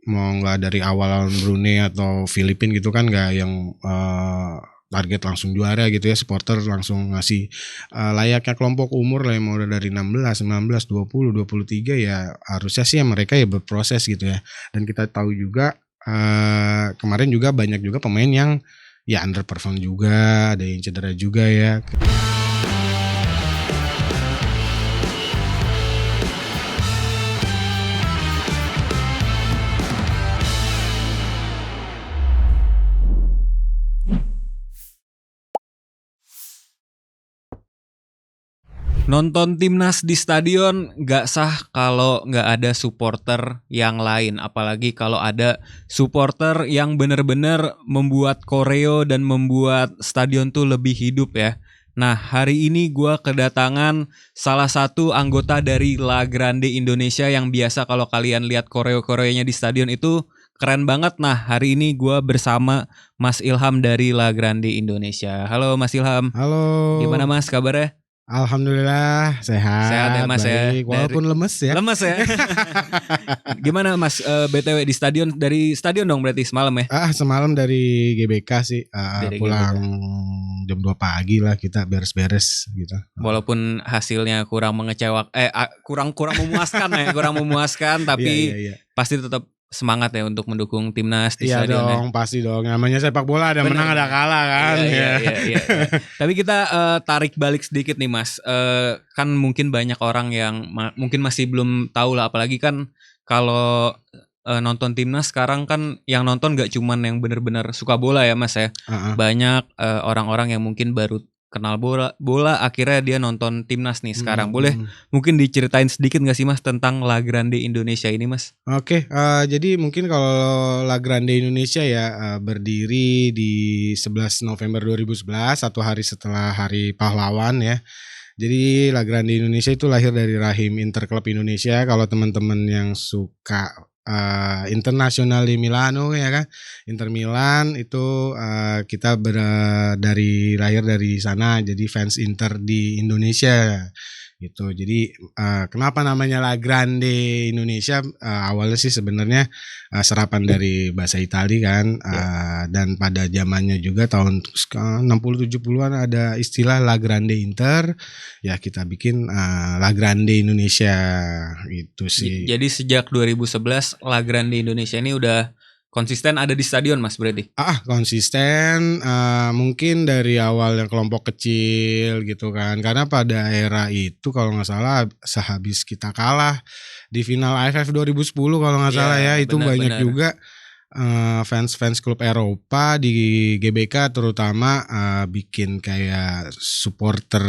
mau nggak dari awal lawan Brunei atau Filipina gitu kan, nggak yang target langsung juara gitu ya. Supporter langsung ngasih layaknya kelompok umur lah, yang mau udah dari 16, 19, 20, 23 ya harusnya sih ya mereka ya berproses gitu ya. Dan kita tahu juga kemarin juga banyak juga pemain yang ya underperform juga, ada yang cedera juga ya. Nonton timnas di stadion gak sah kalau gak ada supporter yang lain. Apalagi kalau ada supporter yang bener-bener membuat koreo dan membuat stadion tuh lebih hidup ya. Nah, hari ini gue kedatangan salah satu anggota dari La Grande Indonesia yang biasa kalau kalian lihat koreo-koreonya di stadion itu keren banget. Nah, hari ini gue bersama Mas Ilham dari La Grande Indonesia. Halo Mas Ilham. Halo. Gimana Mas kabarnya? Alhamdulillah sehat. Sehat ya Mas baik. ya. Walaupun lemes ya. Lemes ya. Gimana Mas BTW di stadion, dari stadion dong berarti semalam ya? Semalam dari GBK sih. Dari Pulang jam 2 pagi lah kita beres-beres gitu. Walaupun hasilnya kurang mengecewakan, kurang memuaskan ya, kurang memuaskan, tapi Iya. pasti tetap semangat ya untuk mendukung timnas di Iya stadion. dong, pasti dong. Namanya sepak bola, ada menang ada kalah kan. Iya. Tapi kita tarik balik sedikit nih Mas. Kan mungkin banyak orang yang mungkin masih belum tahu lah, apalagi kan kalau nonton timnas sekarang kan yang nonton gak cuman yang benar-benar suka bola ya Mas ya. Banyak orang-orang yang mungkin baru kenal bola akhirnya dia nonton timnas nih sekarang. Boleh mungkin diceritain sedikit gak sih Mas tentang La Grande Indonesia ini Mas? Oke, jadi mungkin kalau La Grande Indonesia ya berdiri di 11 November 2011, satu hari setelah Hari Pahlawan ya. Jadi La Grande Indonesia itu lahir dari rahim Interklub Indonesia. Kalau teman-teman yang suka Internazionale Milano ya kan, Inter Milan itu kita lahir dari sana, jadi fans Inter di Indonesia gitu. Jadi kenapa namanya La Grande Indonesia? Awalnya sih sebenarnya serapan dari bahasa Itali kan, dan pada zamannya juga tahun 60-70-an ada istilah La Grande Inter, ya kita bikin La Grande Indonesia gitu sih. Jadi sejak 2011 La Grande Indonesia ini udah konsisten ada di stadion Mas berarti? Konsisten, mungkin dari awal yang kelompok kecil gitu kan, karena pada era itu kalau nggak salah sehabis kita kalah di final AFF 2010 kalau nggak salah ya, itu banyak juga fans klub Eropa di GBK terutama bikin kayak supporter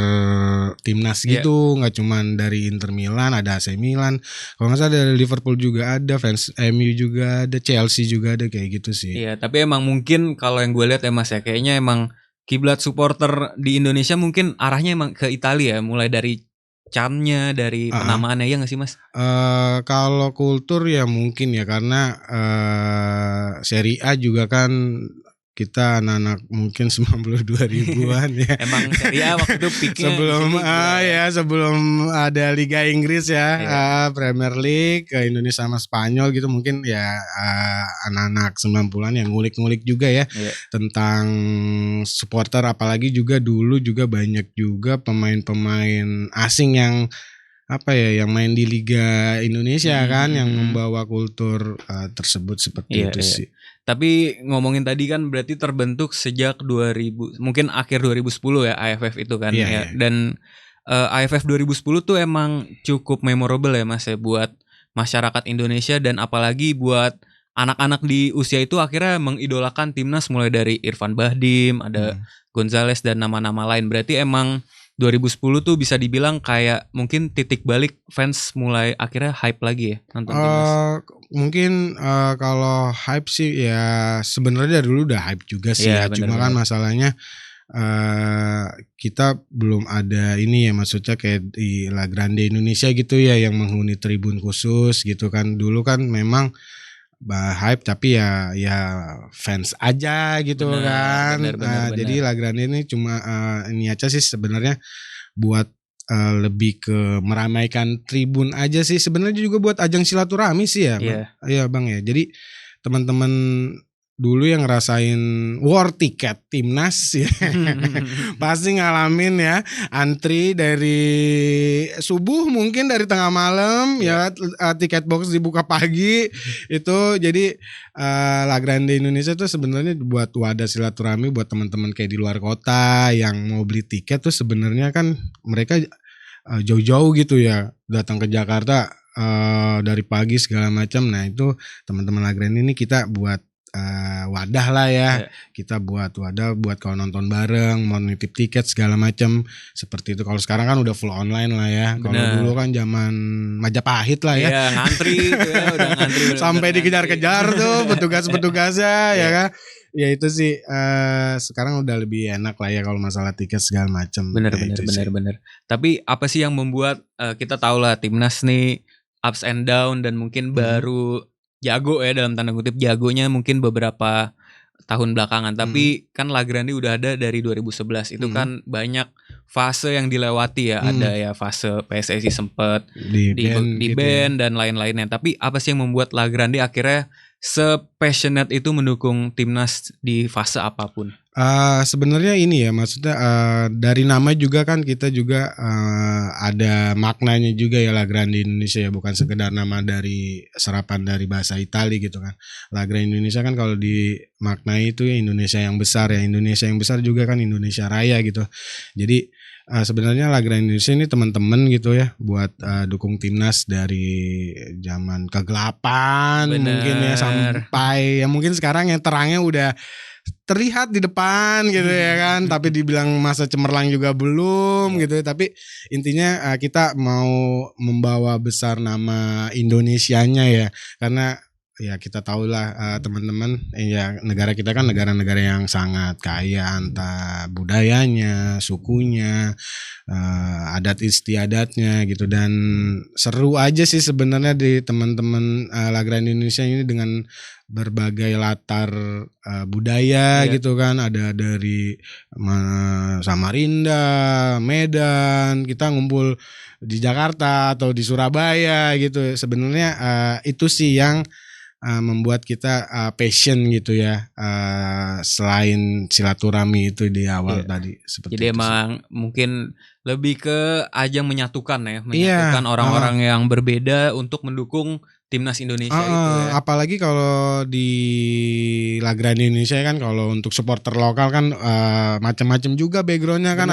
timnas gitu, nggak cuman dari Inter Milan, ada AC Milan, kalau nggak salah dari Liverpool juga ada, fans MU juga ada, Chelsea juga ada, kayak gitu sih. Iya, tapi emang mungkin kalau yang gue lihat ya Mas ya, kayaknya emang kiblat supporter di Indonesia mungkin arahnya emang ke Italia ya, mulai dari cannya, dari penamaannya, ya nggak sih Mas? Kalau kultur ya mungkin ya, karena Serie A juga kan kita anak-anak mungkin 92 ribuan ya. Emang Serie A waktu itu peaknya sebelum ada Liga Inggris ya, Premier League ke Indonesia sama Spanyol gitu, mungkin ya anak-anak 90-an yang ngulik-ngulik juga ya tentang supporter, apalagi juga dulu juga banyak juga pemain-pemain asing yang yang main di Liga Indonesia kan, yang membawa kultur tersebut seperti itu sih. Tapi ngomongin tadi kan berarti terbentuk sejak 2000, mungkin akhir 2010 ya AFF itu kan ya. Dan AFF 2010 tuh emang cukup memorable ya Mas ya buat masyarakat Indonesia, dan apalagi buat anak-anak di usia itu akhirnya mengidolakan timnas, mulai dari Irfan Bahdim, ada Gonzales dan nama-nama lain. Berarti emang 2010 tuh bisa dibilang kayak mungkin titik balik fans mulai akhirnya hype lagi ya nonton timnas. Mungkin kalau hype sih ya sebenarnya dari dulu udah hype juga sih ya. Cuma kan masalahnya kita belum ada ini ya, maksudnya kayak di La Grande Indonesia gitu ya, yang menghuni tribun khusus gitu kan. Dulu kan memang hype tapi ya fans aja gitu kan. Jadi La Grande ini cuma ini aja sih sebenarnya buat lebih ke meramaikan tribun aja sih, sebenarnya juga buat ajang silaturahmi sih ya, Iya Bang ya. Jadi teman-teman dulu yang ngerasain war tiket timnas ya, pasti ngalamin ya antri dari subuh, mungkin dari tengah malam ya, tiket box dibuka pagi itu. Jadi La Grande Indonesia tuh sebenarnya buat wadah silaturahmi buat teman-teman kayak di luar kota yang mau beli tiket tuh, sebenarnya kan mereka jauh-jauh gitu ya datang ke Jakarta dari pagi segala macam. Nah itu teman-teman La Grande ini kita buat wadah lah ya, kita buat wadah buat kalau nonton bareng, mau nitip tiket segala macam seperti itu. Kalau sekarang kan udah full online lah ya. Kalau dulu kan zaman Majapahit lah ya, ngantri tuh ya, udah ngantri sampai dikejar-kejar tuh petugas-petugasnya ya kan. Ya itu sih sekarang udah lebih enak lah ya kalau masalah tiket segala macam. Bener. Tapi apa sih yang membuat kita tahu lah timnas nih ups and down dan mungkin baru jago ya, dalam tanda kutip jagonya mungkin beberapa tahun belakangan. Tapi kan La Grande udah ada dari 2011. Itu kan banyak fase yang dilewati ya. Ada ya fase PSSI sempet di ban dan lain-lainnya. Tapi apa sih yang membuat La Grande akhirnya se-passionate itu mendukung timnas di fase apapun? Sebenarnya ini ya, maksudnya dari nama juga kan kita juga ada maknanya juga ya, La Grande Indonesia ya, bukan sekedar nama dari serapan dari bahasa Itali gitu kan. La Grande Indonesia kan kalau dimaknai itu ya Indonesia yang besar ya, Indonesia yang besar juga kan Indonesia Raya gitu. Jadi sebenarnya La Grande Indonesia ini teman-teman gitu ya, buat dukung timnas dari zaman kegelapan mungkin ya, sampai ya mungkin sekarang yang terangnya udah terlihat di depan gitu ya kan, tapi dibilang masa cemerlang juga belum gitu ya. Tapi intinya kita mau membawa besar nama Indonesianya ya, karena ya kita tahu lah teman-teman ya, negara kita kan negara-negara yang sangat kaya entah budayanya, sukunya, adat istiadatnya gitu. Dan seru aja sih sebenarnya di teman-teman La Grande Indonesia ini dengan berbagai latar budaya gitu kan. Ada dari Samarinda, Medan, kita ngumpul di Jakarta atau di Surabaya gitu. Sebenarnya itu sih yang membuat kita passion gitu ya, selain silaturahmi itu di awal tadi seperti jadi itu. Emang mungkin lebih ke ajang menyatukan ya, menyatukan orang-orang yang berbeda untuk mendukung timnas Indonesia itu ya. Apalagi kalau di La Grande Indonesia kan, kalau untuk supporter lokal kan macam-macam juga backgroundnya kan.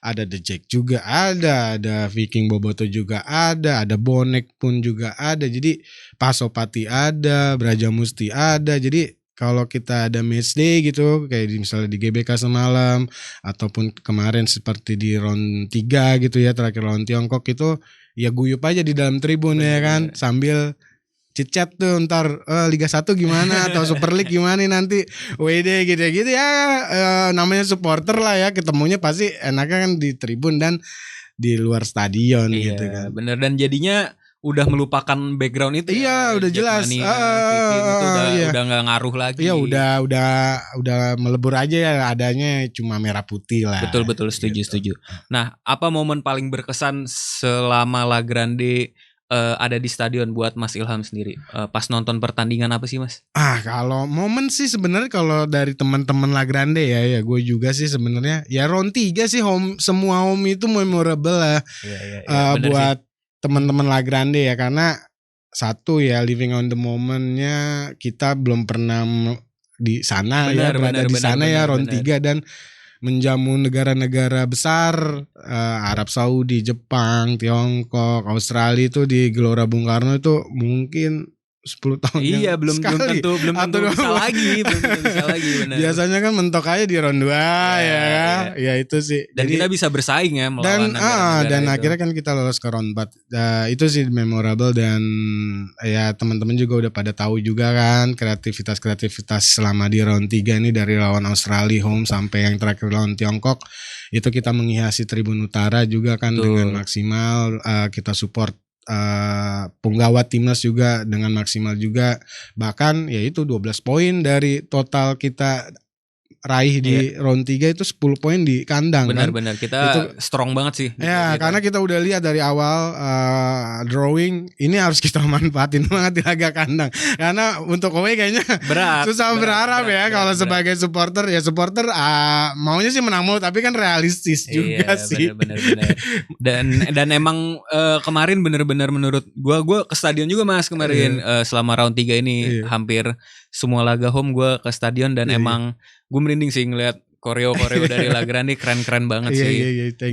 Ada The Jack juga ada Viking Boboto juga ada Bonek pun juga ada. Jadi Pasopati ada, Brajamusti ada. Jadi kalau kita ada match day gitu, kayak misalnya di GBK semalam, ataupun kemarin seperti di round 3 gitu ya, terakhir lawan Tiongkok itu, ya guyup aja di dalam tribun ya kan, sambil chit-chat tuh ntar Liga 1 gimana atau Super League gimana nanti WD gitu-gitu ya. Namanya supporter lah ya, ketemunya pasti enaknya kan di tribun dan di luar stadion gitu kan. Bener, dan jadinya udah melupakan background itu. Iya, udah jelas. Itu udah nggak ngaruh lagi. Iya, udah melebur aja ya, adanya cuma merah putih lah. Betul, setuju. Nah, apa momen paling berkesan selama La Grande ada di stadion buat Mas Ilham sendiri? Pas nonton pertandingan apa sih Mas? Kalau momen sih sebenarnya kalau dari teman-teman La Grande ya gue juga sih sebenarnya ya round 3 sih semua home itu memorable lah. Buat teman-teman La Grande ya, karena satu ya living on the momentnya, kita belum pernah di sana berada di sana ya round 3 dan menjamu negara-negara besar, Arab Saudi, Jepang, Tiongkok, Australia itu di Gelora Bung Karno itu mungkin 10 tahun belum tentu bisa lagi benar. Biasanya kan mentok aja di round 2 ya itu sih. Dan kita bisa bersaing ya melawan negara-negara dan itu. Akhirnya kan kita lolos ke round 4. Itu sih memorable, dan ya teman-teman juga udah pada tahu juga kan kreativitas selama di round 3 ini, dari lawan Australia home sampai yang terakhir lawan Tiongkok. Itu kita menghiasi Tribun Utara juga kan dengan maksimal, kita support penggawa timnas juga dengan maksimal juga, bahkan ya itu 12 poin dari total kita raih di round 3 itu 10 poin di kandang. Benar-benar kita itu strong banget sih. Ya, karena kita udah lihat dari awal drawing ini harus kita manfaatin banget di laga kandang. Karena untuk away kayaknya susah berharap ya kalau sebagai supporter ya maunya sih menang mulu tapi kan realistis juga sih. Benar. Dan emang kemarin benar-benar menurut gua ke stadion juga Mas kemarin selama round 3 ini hampir semua laga home gua ke stadion dan emang gue merinding sih ngeliat koreo dari La Grande keren-keren banget sih.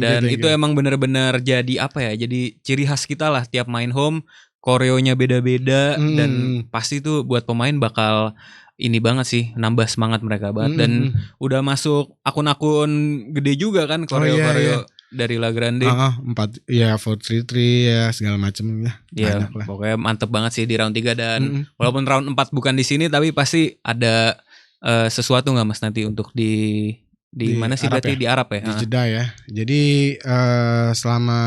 Dan itu emang bener-bener jadi apa ya? Jadi ciri khas kita lah tiap main home, koreonya beda-beda dan pasti tuh buat pemain bakal ini banget sih, nambah semangat mereka banget. Dan udah masuk akun-akun gede juga kan koreo dari La Grande. 4-3-3 ya segala macam ya. Iya, pokoknya mantep banget sih di round 3 dan walaupun round 4 bukan di sini tapi pasti ada sesuatu nggak Mas nanti untuk di mana sih Arab berarti ya? Di Arab ya? Di Jeddah ya. Jadi selama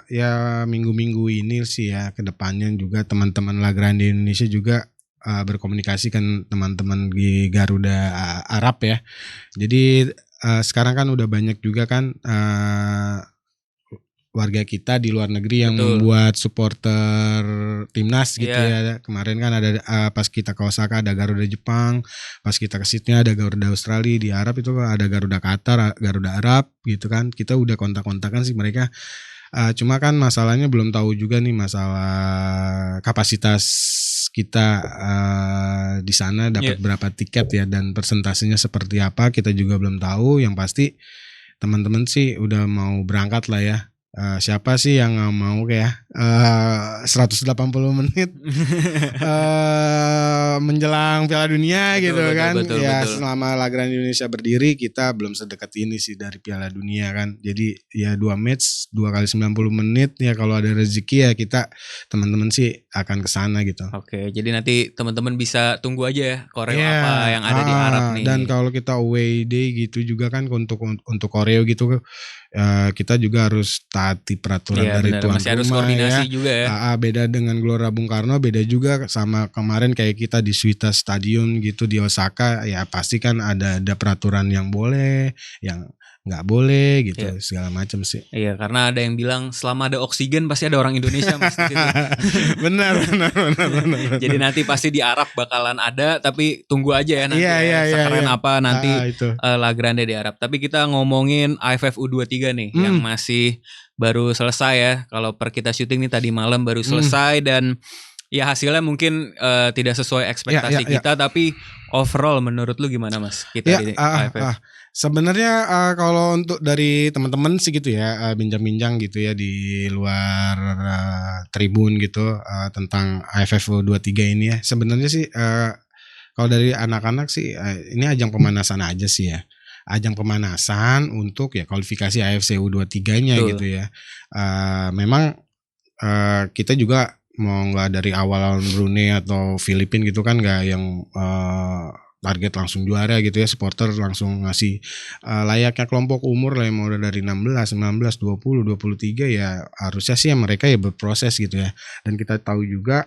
ya minggu-minggu ini sih ya kedepannya juga teman-teman La Grande Indonesia juga berkomunikasi kan teman-teman di Garuda Arab ya. Jadi sekarang kan udah banyak juga kan warga kita di luar negeri yang membuat supporter timnas gitu ya. Kemarin kan ada pas kita ke Osaka ada Garuda Jepang, pas kita ke Sydney ada Garuda Australia, di Arab itu ada Garuda Qatar, Garuda Arab gitu kan. Kita udah kontak-kontakan sih mereka. Cuma kan masalahnya belum tahu juga nih masalah kapasitas kita di sana dapat berapa tiket ya dan persentasenya seperti apa kita juga belum tahu. Yang pasti teman-teman sih udah mau berangkat lah ya. Siapa sih yang gak mau kayak 180 menit menjelang Piala Dunia betul, ya betul. Selama La Grande Indonesia berdiri kita belum sedekat ini sih dari Piala Dunia kan. Jadi ya 2 match 2 kali 90 menit ya kalau ada rezeki ya kita teman-teman sih akan kesana gitu. Oke, jadi nanti teman-teman bisa tunggu aja ya koreo apa yang ada di Arab nih. Dan kalau kita away day gitu juga kan untuk koreo gitu kita juga harus taati peraturan dari tuan masih rumah harus koordinasi juga ya. Beda dengan Gelora Bung Karno, beda juga sama kemarin kayak kita di Suita Stadion gitu di Osaka ya pasti kan ada peraturan yang boleh, yang nggak boleh gitu segala macam sih. Iya, karena ada yang bilang selama ada oksigen pasti ada orang Indonesia Mas di situ. benar. Jadi nanti pasti di Arab bakalan ada, tapi tunggu aja ya nanti sekeren apa nanti La Grande di Arab. Tapi kita ngomongin AFF U23 nih yang masih baru selesai ya. Kalau per kita syuting nih tadi malam baru selesai dan ya hasilnya mungkin tidak sesuai ekspektasi kita, tapi overall menurut lu gimana Mas kita di AFF? Sebenarnya kalau untuk dari teman-teman sih gitu ya bincang-bincang gitu ya di luar tribun gitu tentang AFF U23 ini ya. Sebenarnya sih kalau dari anak-anak sih ini ajang pemanasan aja sih ya. Ajang pemanasan untuk ya kualifikasi AFC U23-nya gitu ya. Memang kita juga mau nggak dari awal Brunei atau Filipina gitu kan nggak yang target langsung juara gitu ya, supporter langsung ngasih layaknya kelompok umur lah yang mau dari 16, 19, 20, 23 ya harusnya sih ya mereka ya berproses gitu ya. Dan kita tahu juga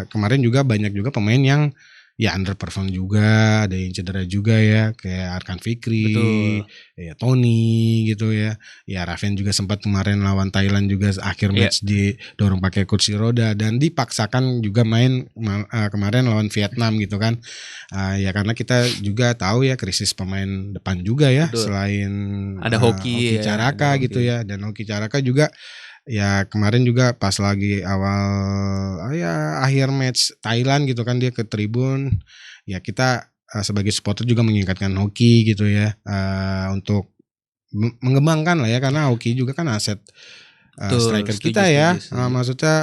kemarin juga banyak juga pemain yang ya underperform juga, ada yang cedera juga ya, kayak Arkan Fikri, ya Tony gitu ya. Ya Raven juga sempat kemarin lawan Thailand juga akhir match didorong pakai kursi roda dan dipaksakan juga main kemarin lawan Vietnam gitu kan. Ya karena kita juga tahu ya krisis pemain depan juga ya. Selain ada Hoki Caraka gitu ya, dan Hoki Caraka juga ya kemarin juga pas lagi awal akhir match Thailand gitu kan dia ke tribun ya kita sebagai supporter juga mengingatkan Hoki gitu ya untuk mengembangkan lah ya karena Hoki juga kan aset striker kita ya. Maksudnya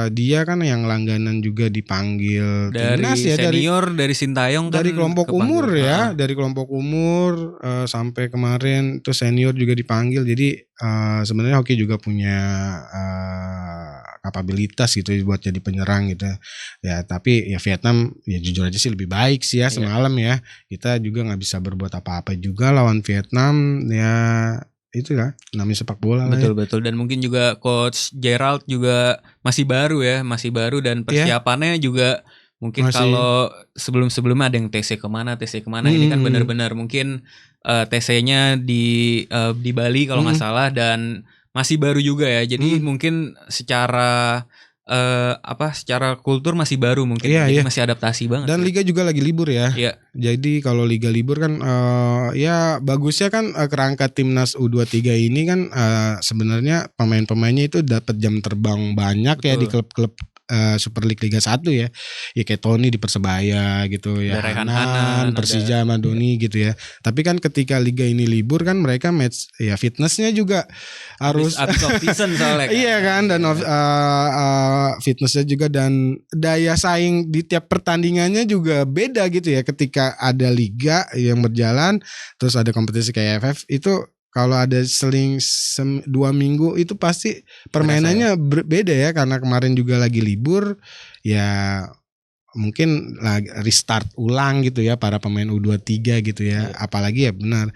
dia kan yang langganan juga dipanggil dari timnas ya, senior dari Sintayong dari kan kelompok umur ya, dari kelompok umur sampai kemarin itu senior juga dipanggil. Jadi sebenarnya Hoki juga punya kapabilitas gitu buat jadi penyerang gitu ya. Tapi ya Vietnam ya jujur aja sih lebih baik sih ya semalam ya. Kita juga nggak bisa berbuat apa-apa juga lawan Vietnam ya. Itu ya namanya sepak bola lah. Betul dan mungkin juga coach Gerald juga masih baru dan persiapannya juga Mungkin kalau sebelum-sebelumnya ada yang TC kemana. Ini kan benar-benar mungkin TC-nya di Bali kalau nggak salah, dan masih baru juga ya. Jadi mungkin secara secara kultur masih baru mungkin. Jadi masih adaptasi banget. Dan liga juga lagi libur ya. Iya. Jadi kalau liga libur kan ya bagusnya kan kerangka timnas U23 ini kan sebenarnya pemain-pemainnya itu dapat jam terbang banyak. Betul. Ya di klub-klub Super League Liga 1 ya. Ya kayak Tony di Persebaya gitu ya. Hanan, Persija, Madoni gitu ya. Tapi kan ketika liga ini libur kan mereka match ya fitnessnya juga harus habis off season soalnya kan. Iya kan, dan fitnessnya juga, dan daya saing di tiap pertandingannya juga beda gitu ya. Ketika ada liga yang berjalan terus ada kompetisi kayak AFF itu, kalau ada seling 2 minggu itu pasti permainannya beda ya, karena kemarin juga lagi libur ya, mungkin restart ulang gitu ya para pemain U23 gitu ya. Apalagi ya benar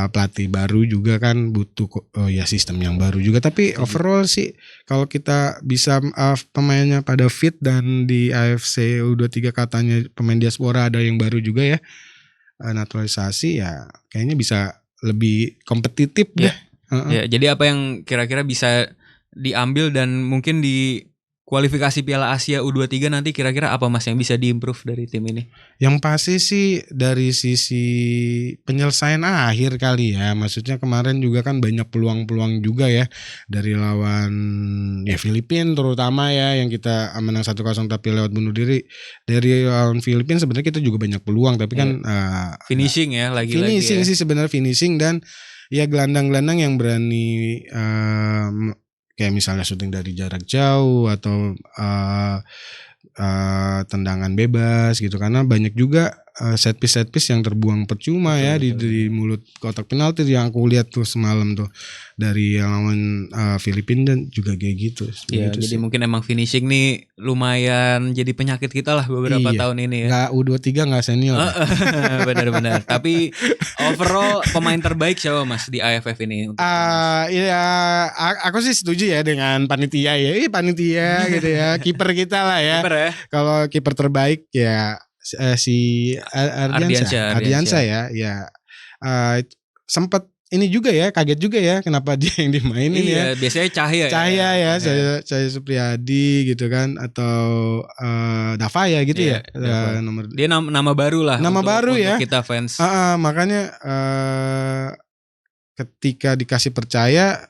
pelatih baru juga kan butuh ya sistem yang baru juga. Tapi overall sih kalau kita bisa pemainnya pada fit, dan di AFC U23 katanya pemain diaspora ada yang baru juga ya, naturalisasi ya, kayaknya bisa lebih kompetitif deh. Ya, jadi apa yang kira-kira bisa diambil, dan mungkin di kualifikasi Piala Asia U23 nanti kira-kira apa Mas yang bisa diimprove dari tim ini? Yang pasti sih dari sisi penyelesaian akhir kali ya. Maksudnya kemarin juga kan banyak peluang-peluang juga ya dari lawan ya Filipina terutama ya, yang kita menang 1-0 tapi lewat bunuh diri. Dari lawan Filipina sebenarnya kita juga banyak peluang, tapi kan finishing ya lagi-lagi. Finishing sih sebenarnya, finishing, dan ya gelandang-gelandang yang berani kayak misalnya syuting dari jarak jauh atau tendangan bebas gitu, karena banyak juga set piece yang terbuang percuma ya di mulut kotak penalti yang aku lihat tuh semalam tuh dari lawan Filipina, dan juga kayak gitu. Iya, jadi mungkin emang finishing nih lumayan jadi penyakit kita lah beberapa tahun ini ya. Nggak U23 nggak senior. Benar-benar. Tapi overall pemain terbaik siapa Mas di AFF ini? Iya, aku sih setuju ya dengan panitia ya. Panitia gitu ya. Kiper kita lah ya. Kiper ya. Kalau kiper terbaik ya si Ardiansyah ya. Sempat ini juga ya, kaget juga ya kenapa dia yang dimainin ya. Biasanya Cahya ya. Cahya Supriyadi gitu kan, atau Dava ya gitu ya. Nomor dia nama baru lah. Nama baru ya. Untuk kita fans. Makanya ketika dikasih percaya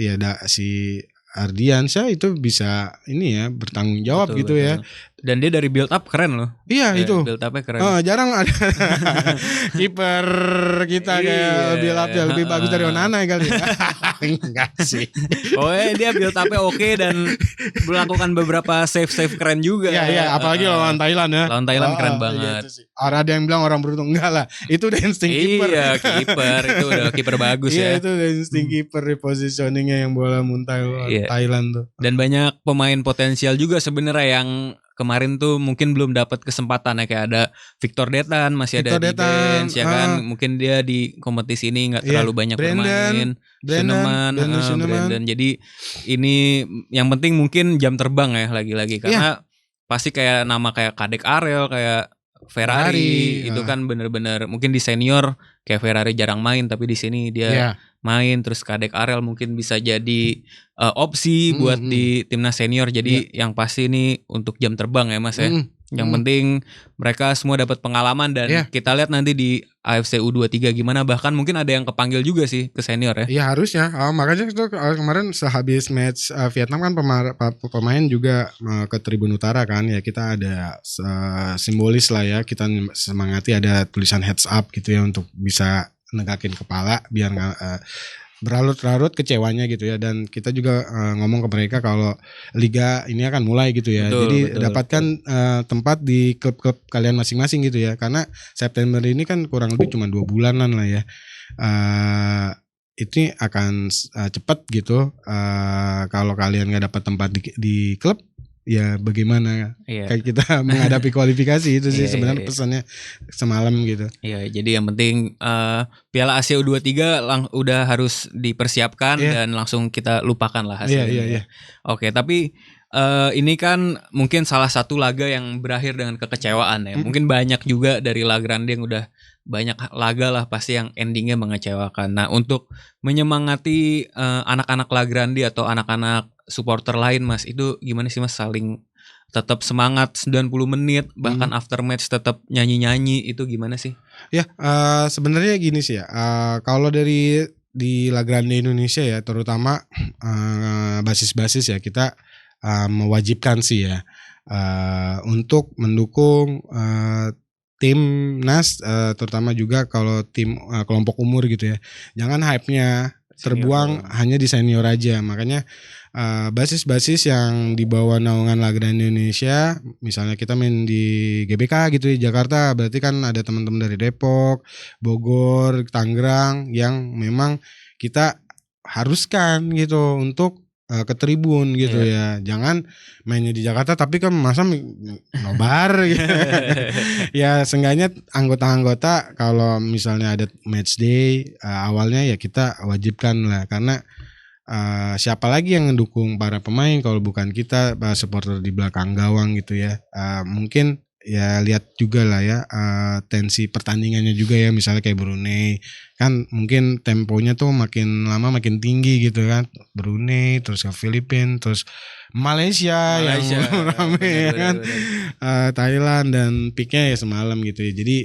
ya si Ardiansyah itu bisa ini ya bertanggung jawab gitu ya. Dan dia dari build up keren loh. Iya itu. Build upnya keren. Jarang ada kiper kita kayak build upnya lebih bagus dari Onana kali ya. Enggak sih. Dia build upnya oke, dan melakukan beberapa save keren juga. Iya, apalagi lawan Thailand ya. Lawan Thailand keren banget. Ada yang bilang orang beruntung, enggak lah. Itu udah insting kiper. Iya, kiper itu udah kiper bagus ya. Iya, itu udah insting kiper, repositioningnya yang bola muntah Thailand tuh. Dan banyak pemain potensial juga sebenarnya yang kemarin tuh mungkin belum dapat kesempatan ya, kayak ada Victor Detan masih ada di bench ya kan. Mungkin dia di kompetisi ini nggak terlalu banyak bermain. Brandon. Jadi ini yang penting mungkin jam terbang ya lagi-lagi, karena pasti kayak nama kayak Kadek Arel, kayak Ferrari itu kan bener-bener mungkin di senior kayak Ferrari jarang main, tapi di sini dia main. Terus Kadek Arel mungkin bisa jadi opsi buat di timnas senior. Jadi yang pasti ini untuk jam terbang ya Mas ya. Yang penting mereka semua dapat pengalaman, dan kita lihat nanti di AFC U23 gimana. Bahkan mungkin ada yang kepanggil juga sih ke senior ya. Iya harusnya. Makanya itu kemarin sehabis match Vietnam kan pemain juga ke Tribun Utara kan ya. Kita ada simbolis lah ya. Kita semangati ada tulisan heads up gitu ya, untuk bisa negakin kepala biar nggak berlarut-larut kecewanya gitu ya. Dan kita juga ngomong ke mereka kalau liga ini akan mulai gitu ya. Jadi dapatkan tempat di klub-klub kalian masing-masing gitu ya. Karena September ini kan kurang lebih cuma 2 bulanan lah ya. Ini akan cepat gitu. Kalau kalian nggak dapat tempat di klub, ya bagaimana kayak kita menghadapi kualifikasi. Itu sih sebenarnya pesannya semalam gitu. Iya, jadi yang penting Piala Asia U23 udah harus dipersiapkan dan langsung kita lupakan lah hasilnya. Iya. Oke, tapi ini kan mungkin salah satu laga yang berakhir dengan kekecewaan ya. Mungkin banyak juga dari La Grande yang udah banyak laga lah pasti yang endingnya mengecewakan. Nah, untuk menyemangati anak-anak La Grande atau anak-anak supporter lain Mas, itu gimana sih Mas saling tetap semangat 90 menit bahkan after match tetap nyanyi-nyanyi, itu gimana sih? Ya, sebenarnya gini sih ya. Kalau di La Grande Indonesia ya, terutama basis-basis ya, kita mewajibkan sih ya untuk mendukung timnas, terutama juga kalau tim kelompok umur gitu ya. Jangan hype-nya terbuang hanya di senior aja. Makanya basis-basis yang di bawah naungan La Grande Indonesia, misalnya kita main di GBK gitu di Jakarta, berarti kan ada teman-teman dari Depok, Bogor, Tangerang yang memang kita haruskan gitu untuk ke tribun gitu ya. Jangan mainnya di Jakarta tapi kan masa nobar gitu. Ya seenggaknya anggota-anggota kalau misalnya ada match day awalnya ya kita wajibkan lah, karena siapa lagi yang mendukung para pemain kalau bukan kita, supporter di belakang gawang gitu ya. Mungkin ya lihat juga lah ya tensi pertandingannya juga ya, misalnya kayak Brunei kan mungkin temponya tuh makin lama makin tinggi gitu kan, Brunei terus ke Filipina terus Malaysia yang rame ya kan, Thailand dan peaknya ya semalam gitu ya. Jadi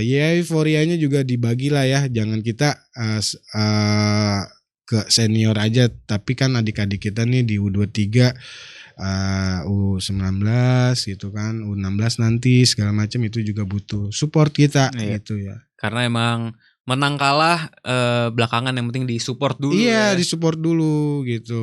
ya euforianya juga dibagi lah ya, jangan kita ke senior aja, tapi kan adik-adik kita nih di U23 U19 gitu kan, U16 nanti segala macam itu juga butuh support kita gitu ya. Karena emang menang kalah belakangan, yang penting disupport dulu. Iya, disupport dulu gitu.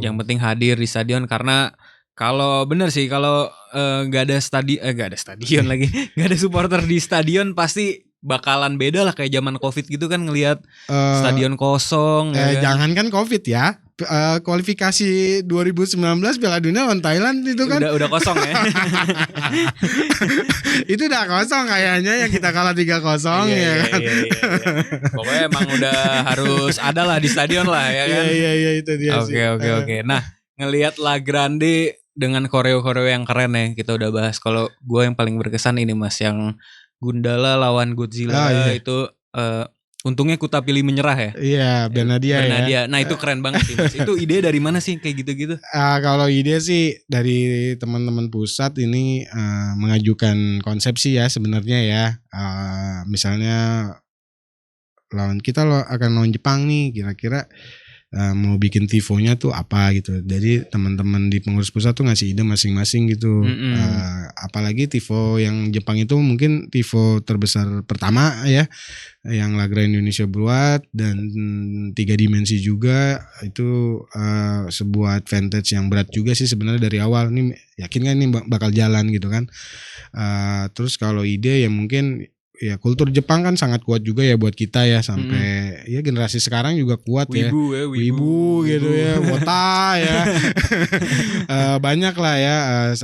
Yang penting hadir di stadion, karena kalau bener sih kalau nggak ada stadion lagi, nggak ada supporter di stadion pasti bakalan beda lah kayak zaman Covid gitu kan, ngelihat stadion kosong. Jangan kan Covid ya. Kualifikasi 2019 Piala Dunia lawan Thailand itu kan udah kosong ya. Itu udah kosong kayaknya, yang kita kalah 3-0 ya kan. Iya. Pokoknya emang udah harus ada lah di stadion lah ya kan. Iya itu dia. Oke. Nah, ngelihat La Grande dengan koreo-koreo yang keren ya, kita udah bahas. Kalau gue yang paling berkesan ini Mas, yang Gundala lawan Godzilla itu untungnya Kuta pilih menyerah ya. Iya, Bernadia ya. Nah itu keren banget sih Mas. Itu ide dari mana sih kayak gitu-gitu? Kalau ide sih dari teman-teman pusat ini mengajukan konsepsi ya sebenarnya ya. Misalnya kita akan lawan Jepang nih, kira-kira mau bikin tifonya tuh apa gitu. Jadi teman-teman di pengurus pusat tuh ngasih ide masing-masing gitu. Apalagi tifo yang Jepang itu mungkin tifo terbesar pertama ya, yang La Grande Indonesia buat, dan 3 dimensi juga. Itu sebuah advantage yang berat juga sih sebenarnya dari awal. Nih yakin kan ini bakal jalan gitu kan. Terus kalau ide ya mungkin ya kultur Jepang kan sangat kuat juga ya buat kita ya, sampai ya generasi sekarang juga kuat ya. Wibu gitu ya, wota ya. Banyak lah ya,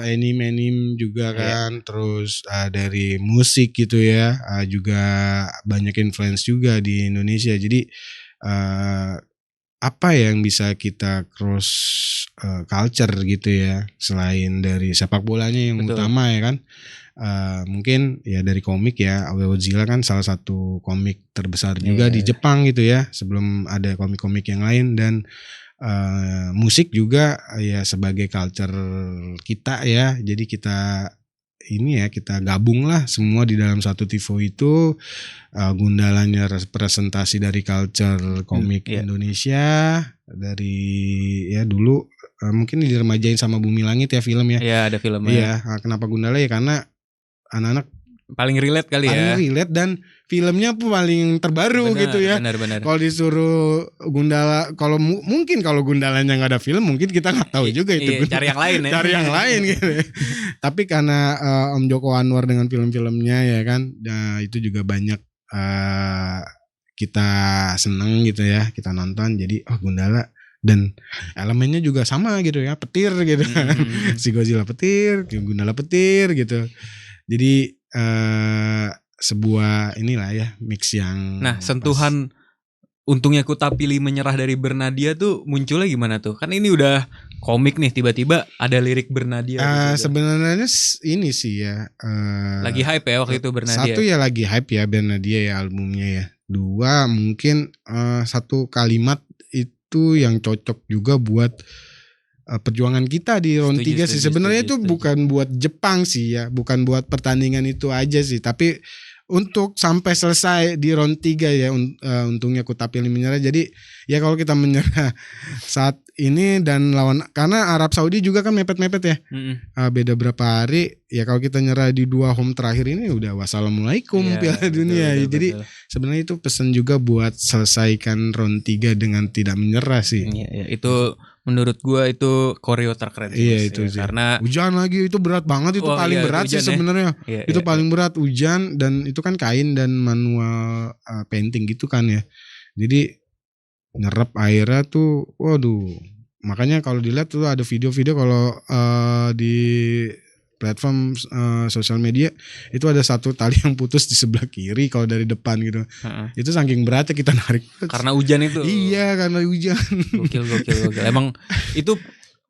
anime juga kan. Terus dari musik gitu ya, juga banyak influence juga di Indonesia. Jadi apa yang bisa kita cross culture gitu ya, selain dari sepak bolanya yang utama ya kan. Mungkin ya dari komik ya, Godzilla kan salah satu komik terbesar juga di Jepang gitu ya, sebelum ada komik-komik yang lain. Dan musik juga ya sebagai culture kita ya, jadi kita kita gabung lah semua di dalam satu tifo itu. Gundalanya representasi dari culture komik Indonesia dari ya dulu, mungkin diremajain sama Bumi Langit ya film ya. Iya, ada filmnya. Iya, kenapa Gundala ya, karena anak-anak paling relate kali ya. Paling relate dan filmnya pun paling terbaru gitu ya. Benar. Kalau disuruh Gundala, kalau mungkin kalau Gundalanya nggak ada film mungkin kita nggak tahu juga itu. Cari yang lain ya. Cari yang lain gitu. Tapi karena Om Joko Anwar dengan film-filmnya ya kan, itu juga banyak kita seneng gitu ya, kita nonton. Jadi Gundala, dan elemennya juga sama gitu ya, petir gitu kan. Si Godzilla petir, Gundala petir gitu. Jadi sebuah inilah ya, mix yang sentuhan Untungnya Ku Tak Pilih Menyerah dari Bernadia tuh munculnya gimana tuh? Kan ini udah komik nih, tiba-tiba ada lirik Bernadia gitu. Sebenarnya ini sih ya. Lagi hype ya waktu itu Bernadia. Satu ya lagi hype ya Bernadia ya albumnya ya. Dua mungkin satu kalimat itu yang cocok juga buat perjuangan kita di round 3 sih. Sebenarnya itu bukan buat Jepang sih ya, bukan buat pertandingan itu aja sih, tapi untuk sampai selesai di round 3 ya. Untungnya Ku Tak Pilih Menyerah. Jadi ya kalau kita menyerah saat ini dan lawan, karena Arab Saudi juga kan mepet-mepet ya. Beda berapa hari ya, kalau kita nyerah di 2 home terakhir ini udah wassalamualaikum Piala Dunia. Jadi sebenarnya itu pesan juga buat selesaikan round 3 dengan tidak menyerah sih. Itu menurut gua itu koreo terkeren. Iya itu sih. Karena hujan lagi itu berat banget, itu paling berat sih sebenarnya. Itu paling berat, hujan, dan itu kan kain dan manual painting gitu kan ya. Jadi nyerap airnya tuh, waduh. Makanya kalau dilihat tuh ada video-video kalau di platform sosial media itu ada satu tali yang putus di sebelah kiri kalau dari depan gitu. Itu saking beratnya kita narik. Karena hujan itu. Iya, karena hujan. Gokil. Emang itu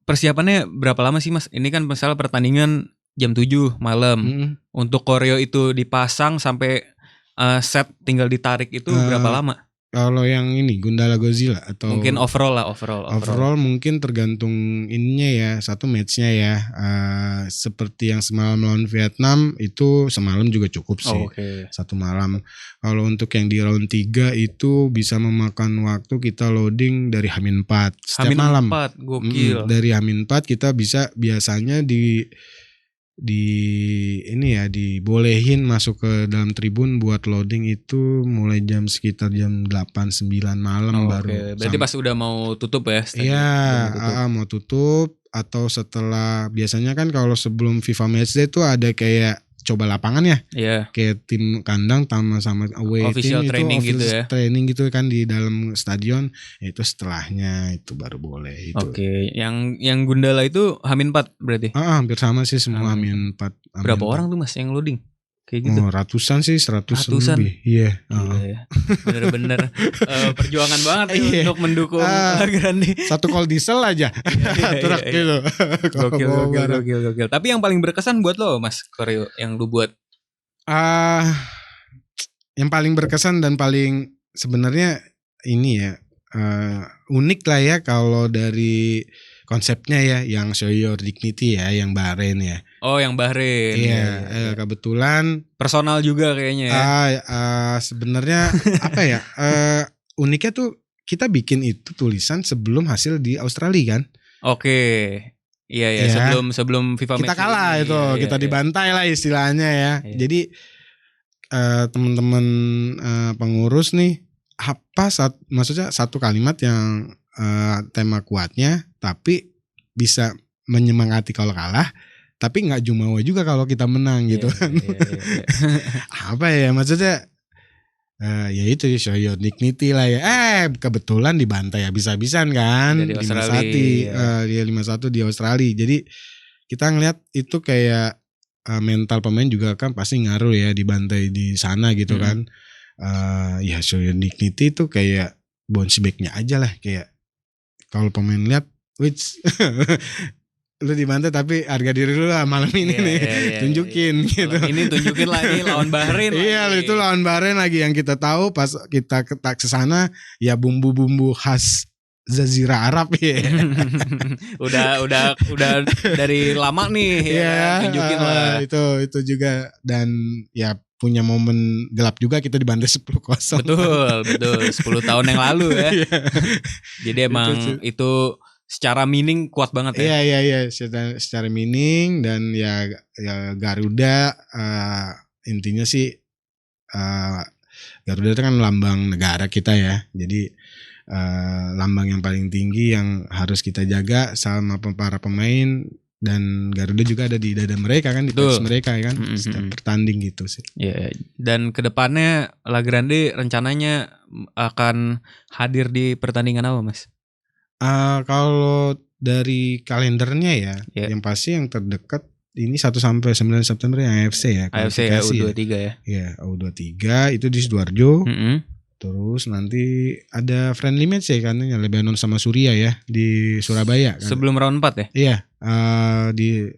persiapannya berapa lama sih Mas? Ini kan misalnya pertandingan jam 7 malam. Untuk koreo itu dipasang sampai set tinggal ditarik itu berapa lama? Kalau yang ini Gundala Godzilla atau mungkin overall mungkin tergantung ininya ya, satu matchnya ya. Seperti yang semalam lawan Vietnam itu semalam juga cukup sih. Satu malam. Kalau untuk yang di round 3 itu bisa memakan waktu kita loading dari H-4 setiap malam. H-4 gokil. Dari H-4 kita bisa biasanya di ini ya, dibolehin masuk ke dalam tribun buat loading itu mulai sekitar jam 8-9 malam baru. Berarti pas udah mau tutup ya? Iya, mau tutup atau setelah, biasanya kan kalau sebelum FIFA Matchday itu ada kayak coba lapangan ya. Kayak tim kandang sama away official team training itu gitu ya. Training gitu kan di dalam stadion. Itu setelahnya itu baru boleh itu. Yang Gundala itu H-4 berarti? Hampir sama sih semua H-4. Berapa orang tuh Mas yang loading? Kayak gitu. Ratusan sih, 100 lebih. Iya. Bener-bener perjuangan banget untuk mendukung Grande. Satu kol diesel aja. Truk gitu. Gokil. Tapi yang paling berkesan buat lo Mas koreo yang lu buat? Yang paling berkesan dan paling sebenarnya ini ya, unik lah ya kalau dari konsepnya ya, yang Show Your Dignity ya, yang Bahrain ya. Yang Bahrain. Iya, kebetulan personal juga kayaknya ya. Sebenarnya apa ya? Uniknya tuh kita bikin itu tulisan sebelum hasil di Australia kan. Iya. Sebelum FIFA kita kalah ini, itu, kita dibantai lah istilahnya ya. Jadi teman-teman pengurus nih maksudnya satu kalimat yang tema kuatnya, tapi bisa menyemangati kalau kalah, tapi nggak jumawa juga kalau kita menang gitu kan. Apa ya maksudnya? Ya itu Show Your Dignity lah ya. Kebetulan dibantai habis-habisan kan. 5-1 di Australia. Jadi kita ngeliat itu kayak mental pemain juga kan pasti ngaruh ya, dibantai di sana gitu kan. Ya Show Your Dignity itu kayak bounce back-nya aja lah, kayak kalau pemain lihat, lu dibantai tapi harga diri lu lah malam ini tunjukin gitu. Ini tunjukin lagi lawan Bahrain. Iya, itu lawan Bahrain lagi, yang kita tahu pas kita ke sana ya bumbu-bumbu khas Jazirah Arab ya. udah dari lama nih tunjukin lah. Itu juga, dan ya punya momen gelap juga, kita dibantai 10-0. Betul 10 tahun yang lalu ya. Jadi emang itu secara meaning kuat banget ya. Iya, secara meaning, dan ya Garuda intinya sih Garuda itu kan lambang negara kita ya. Jadi lambang yang paling tinggi yang harus kita jaga sama para pemain, dan Garuda juga ada di dada mereka kan, di tes mereka kan, setiap bertanding gitu sih. Dan kedepannya La Grande rencananya akan hadir di pertandingan apa Mas? Kalau dari kalendernya ya, yang pasti yang terdekat ini 1 sampai 9 September yang AFC ya. AFC ya, U23 ya. Iya, U23 itu di Sidoarjo. Terus nanti ada friendly match ya kan, Lebanon sama Suriah ya di Surabaya kan. Sebelum round 4 ya? Iya, di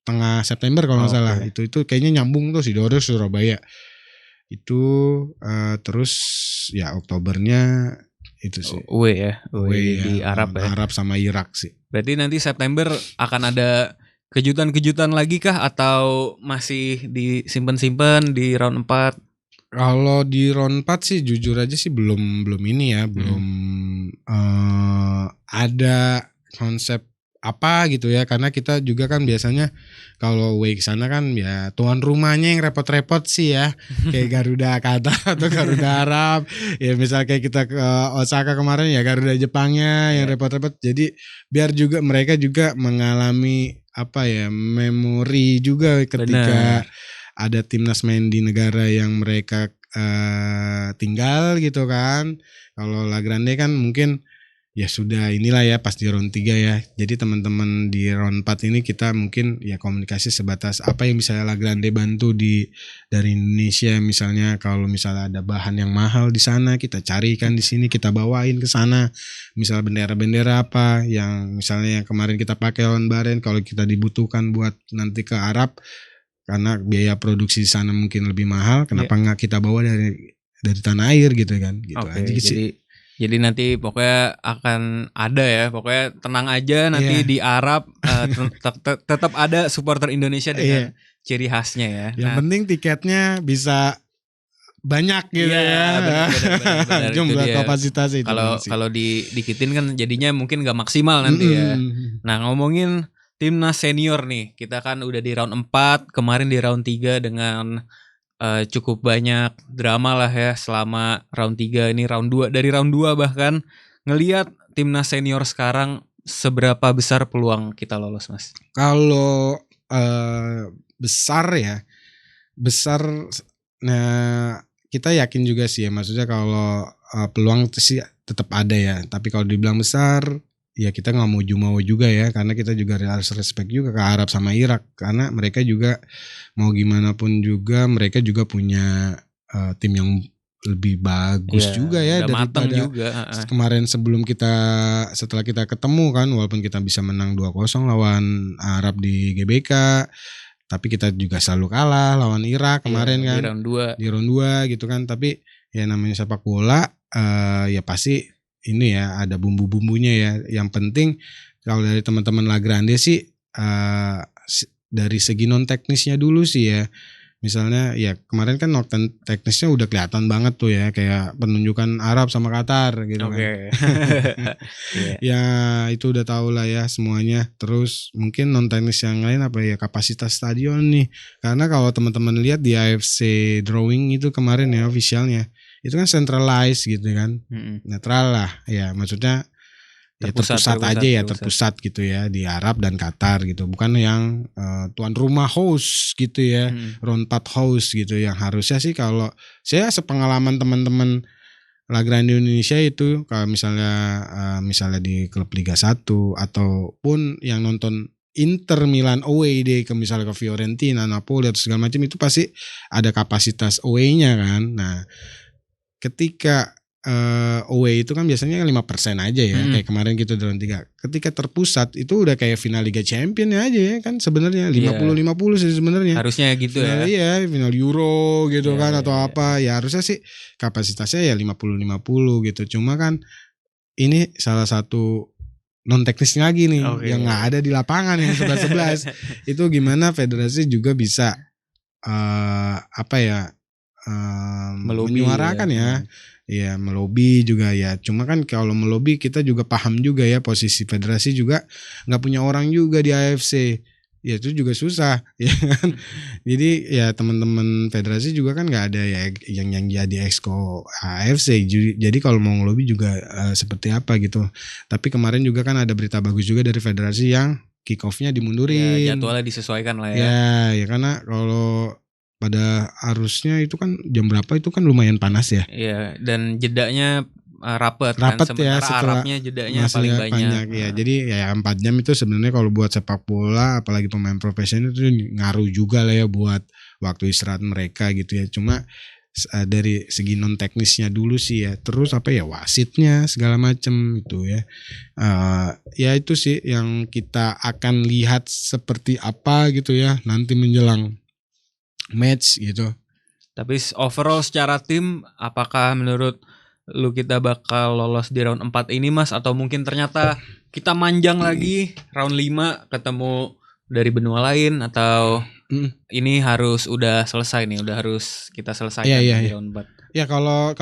tengah September kalau nggak salah. Oke. Itu kayaknya nyambung tuh Sidoarjo Surabaya. Itu terus ya Oktobernya itu sih. Away ya, Away di ya, Arab ya. Arab sama Irak sih. Berarti nanti September akan ada kejutan-kejutan lagi kah atau masih disimpan-simpan di round 4? Kalau di round 4 sih jujur aja sih belum ini ya, belum ada konsep apa gitu ya, karena kita juga kan biasanya kalau away ke sana kan ya tuan rumahnya yang repot-repot sih ya, kayak Garuda Qatar atau Garuda Arab ya, misal kayak kita ke Osaka kemarin ya Garuda Jepangnya yang repot-repot, jadi biar juga mereka juga mengalami apa ya, memori juga ketika ada timnas main di negara yang mereka tinggal gitu kan. Kalau La Grande kan mungkin ya sudah inilah ya pas di round 3 ya. Jadi teman-teman di round 4 ini kita mungkin ya komunikasi sebatas apa yang bisa La Grande bantu dari Indonesia, misalnya kalau misalnya ada bahan yang mahal di sana kita carikan di sini, kita bawain ke sana. Misal bendera-bendera apa yang misalnya yang kemarin kita pakai lawan Bahrain, kalau kita dibutuhkan buat nanti ke Arab karena biaya produksi di sana mungkin lebih mahal, kenapa nggak kita bawa dari tanah air gitu kan, gitu aja sih. Jadi nanti pokoknya akan ada ya, pokoknya tenang aja nanti di Arab tetap ada supporter Indonesia dengan ciri khasnya ya. Yang penting tiketnya bisa banyak gitu ya. Benar, jumlah kapasitas itu. Kalau dikitin kan jadinya mungkin nggak maksimal nanti ya. Nah, ngomongin timnas senior nih, kita kan udah di round 4, kemarin di round 3 dengan cukup banyak drama lah ya selama round 3 ini, dari round 2 bahkan. Ngelihat timnas senior sekarang seberapa besar peluang kita lolos, Mas? Kalau besar, nah kita yakin juga sih ya, maksudnya kalau peluang itu sih tetap ada ya, tapi kalau dibilang besar ya kita nggak mau juga ya, karena kita juga harus respect juga ke Arab sama Irak, karena mereka juga mau gimana pun juga mereka juga punya tim yang lebih bagus juga ya daripada juga. Kemarin setelah kita ketemu kan, walaupun kita bisa menang 2-0 lawan Arab di GBK, tapi kita juga selalu kalah lawan Irak kemarin kan di round 2 gitu kan. Tapi ya namanya sepak bola, ya pasti ini ya ada bumbu-bumbunya ya. Yang penting kalau dari teman-teman La Grande sih dari segi non teknisnya dulu sih ya. Misalnya ya kemarin kan non teknisnya udah kelihatan banget tuh ya, kayak penunjukan Arab sama Qatar gitu kan. Ya itu udah tahu lah ya semuanya. Terus mungkin non teknis yang lain apa ya, kapasitas stadion nih. Karena kalau teman-teman lihat di AFC drawing itu kemarin ya officialnya, itu kan centralized gitu kan, netral lah ya, maksudnya terpusat aja ya, terpusat gitu ya di Arab dan Qatar gitu, bukan yang tuan rumah host gitu ya, round 4 host gitu, yang harusnya sih kalau saya sepengalaman teman-teman La Grande Indonesia itu kalau misalnya di klub Liga 1 ataupun yang nonton Inter Milan away deh ke misalnya ke Fiorentina, Napoli atau segala macam, itu pasti ada kapasitas away-nya kan. Nah, ketika away itu kan biasanya 5% aja ya, kayak kemarin gitu dalam 3. Ketika terpusat itu udah kayak final Liga Champion aja ya kan sebenarnya, 50-50 sih sebenarnya. Harusnya gitu final, ya. Iya, final Euro gitu kan atau apa. Ya harusnya sih kapasitasnya ya 50-50 gitu. Cuma kan ini salah satu non teknis lagi nih yang nggak ada di lapangan yang 11-11. Itu gimana federasi juga bisa menyuarakan ya melobi juga ya. Cuma kan kalau melobi kita juga paham juga ya, posisi federasi juga nggak punya orang juga di AFC ya, itu juga susah ya kan. Jadi ya teman-teman federasi juga kan nggak ada ya yang jadi exco AFC, jadi kalau mau ngelobi juga seperti apa gitu. Tapi kemarin juga kan ada berita bagus juga dari federasi yang kick off-nya dimundurin ya, jadwalnya disesuaikan lah ya. Ya karena kalau pada harusnya itu kan jam berapa itu kan lumayan panas ya. Iya, dan jedanya rapet kan, ya, setelah Arabnya jedanya paling banyak ya. Jadi ya 4 jam itu sebenarnya kalau buat sepak bola apalagi pemain profesional itu ngaruh juga lah ya buat waktu istirahat mereka gitu ya. Cuma dari segi non teknisnya dulu sih ya. Terus apa ya, wasitnya segala macem itu ya. Ya itu sih yang kita akan lihat seperti apa gitu ya nanti menjelang match gitu. Tapi overall secara tim, apakah menurut lu kita bakal lolos di round 4 ini Mas? Atau mungkin ternyata kita manjang lagi round 5 ketemu dari benua lain, atau ini harus udah selesai nih, udah harus kita selesaikan di round 4. Ya kalau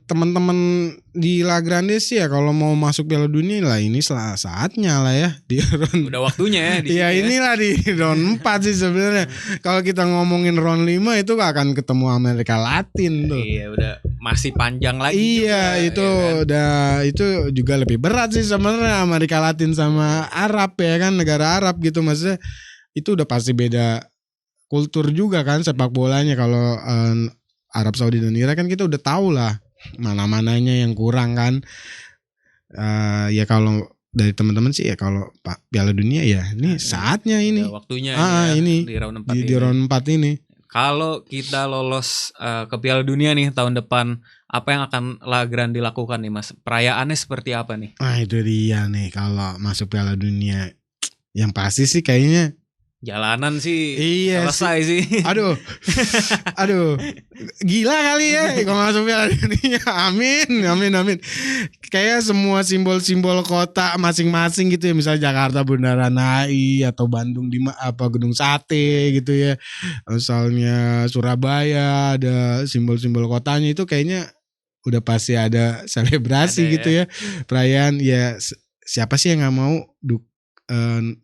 teman-teman di La Grande sih ya, kalau mau masuk Piala Dunia lah ini saatnya lah ya di round. Udah waktunya ya di ya inilah di round 4 sih sebenarnya. Kalau kita ngomongin round 5 itu akan ketemu Amerika Latin tuh. Iya, udah masih panjang lagi. Iya, juga, itu ya kan? udah itu juga lebih berat sih sebenarnya, Amerika Latin sama Arab ya kan, negara Arab gitu, maksudnya itu udah pasti beda kultur juga kan sepak bolanya. Kalau Arab Saudi dan Irak kan kita udah tahu lah mana-mananya yang kurang kan. Ya kalau dari teman-teman sih ya, kalau Piala Dunia ya ini saatnya ini. Waktunya ini di round 4 di round 4 ini. Kalau kita lolos ke Piala Dunia nih tahun depan, apa yang akan La Grande dilakukan nih Mas? Perayaannya seperti apa nih? Itu dia nih kalau masuk Piala Dunia. Yang pasti sih kayaknya jalanan sih selesai sih. Aduh, gila kali ya kalau masuk Piala Dunia. Amin. Kayak semua simbol-simbol kota masing-masing gitu ya, misalnya Jakarta Bundaran HI atau Bandung di Gedung Sate gitu ya. Misalnya Surabaya ada simbol-simbol kotanya, itu kayaknya udah pasti ada selebrasi gitu ya. Perayaan ya, siapa sih yang nggak mau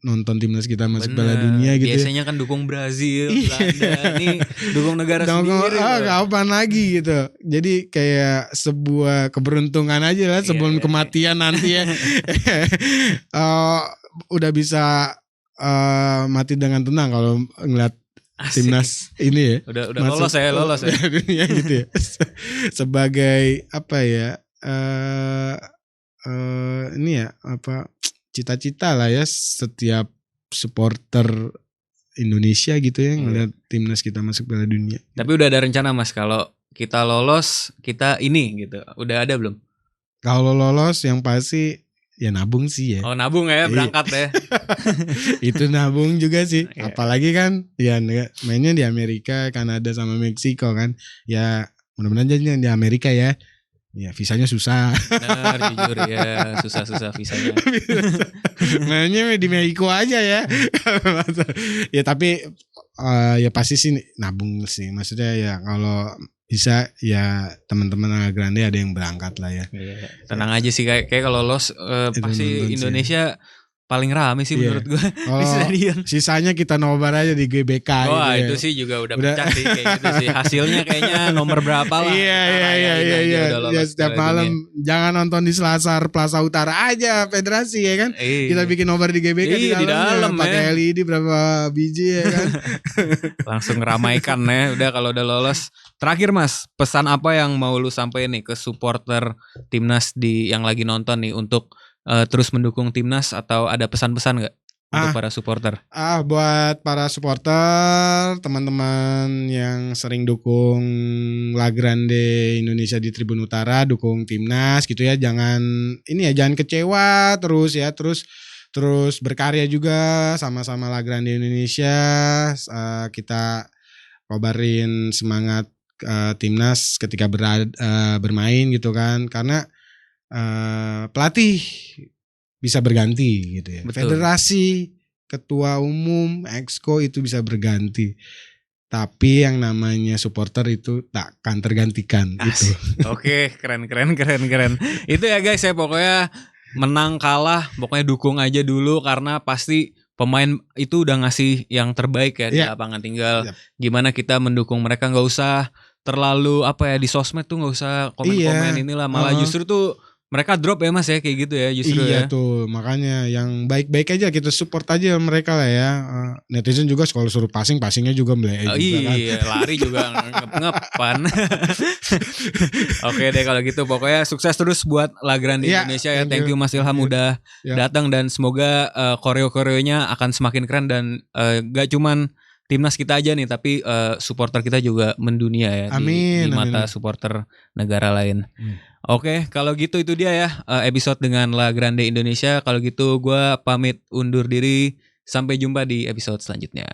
nonton timnas kita masuk Piala Dunia gitu. Biasanya kan dukung Brazil, Belanda, nih dukung negara sendiri. Kapan lagi gitu. Jadi kayak sebuah keberuntungan aja lah sebelum kematian nanti ya. Udah bisa mati dengan tenang kalau ngeliat timnas ini ya. Udah lolos ya. Dunia gitu ya. Sebagai apa ya? Ini ya apa? Cita-cita lah ya setiap supporter Indonesia gitu ya ngeliat timnas kita masuk Piala Dunia. Tapi udah ada rencana Mas, kalau kita lolos kita ini gitu, udah ada belum? Kalau lolos yang pasti ya nabung sih ya. Oh nabung ya, berangkat ya. Itu nabung juga sih. Apalagi kan ya mainnya di Amerika, Kanada sama Meksiko kan. Ya mudah-mudahan aja di Amerika ya. Ya visanya susah. Benar, jujur ya, susah visanya. Mainnya di Meksiko aja ya. Ya tapi ya pasti sih nabung sih. Maksudnya ya kalau bisa ya teman-teman La Grande ada yang berangkat lah ya. Tenang aja sih, kayak kalau lolos pasti Indonesia paling rame sih menurut gue di stadion. Sisanya kita nobar aja di GBK. Wah gitu itu ya. Sih juga udah pecah sih kayak gitu sih. Hasilnya kayaknya nomor berapa lah. Iya. Ya, setiap malam jangan nonton di Selasar Plaza Utara aja federasi ya kan. Kita bikin nobar di GBK di dalam pakai LED berapa biji ya kan. Langsung ramaikan ya. Udah kalau udah lolos. Terakhir Mas, pesan apa yang mau lu sampein nih ke supporter timnas yang lagi nonton nih untuk terus mendukung timnas, atau ada pesan-pesan nggak untuk para supporter? Buat para supporter, teman-teman yang sering dukung La Grande Indonesia di Tribun Utara, dukung timnas gitu ya, jangan kecewa terus ya, terus berkarya juga sama-sama La Grande Indonesia. Kita kobarin semangat timnas ketika bermain gitu kan, karena pelatih bisa berganti gitu ya. Betul. Federasi, ketua umum, exco itu bisa berganti. Tapi yang namanya supporter itu tak akan tergantikan gitu. Oke, keren. Itu ya guys ya, pokoknya menang kalah pokoknya dukung aja dulu, karena pasti pemain itu udah ngasih yang terbaik ya di lapangan. Tinggal gimana kita mendukung mereka, nggak usah terlalu di sosmed tuh nggak usah komen-komen inilah, malah justru tuh mereka drop ya Mas ya, kayak gitu ya justru ya. Iya tuh, makanya yang baik-baik aja kita support aja mereka lah ya. Netizen juga kalau suruh passingnya juga meleleh juga kan. Iya, lari juga ngepan. Oke deh kalau gitu, pokoknya sukses terus buat La Grande Indonesia ya. Thank you Mas Ilham udah datang, dan semoga koreo-koreonya akan semakin keren, dan gak cuman timnas kita aja nih, tapi supporter kita juga mendunia ya Amin, di mata amin. supporter negara lain. Oke, kalau gitu itu dia ya episode dengan La Grande Indonesia. Kalau gitu gue pamit undur diri. Sampai jumpa di episode selanjutnya.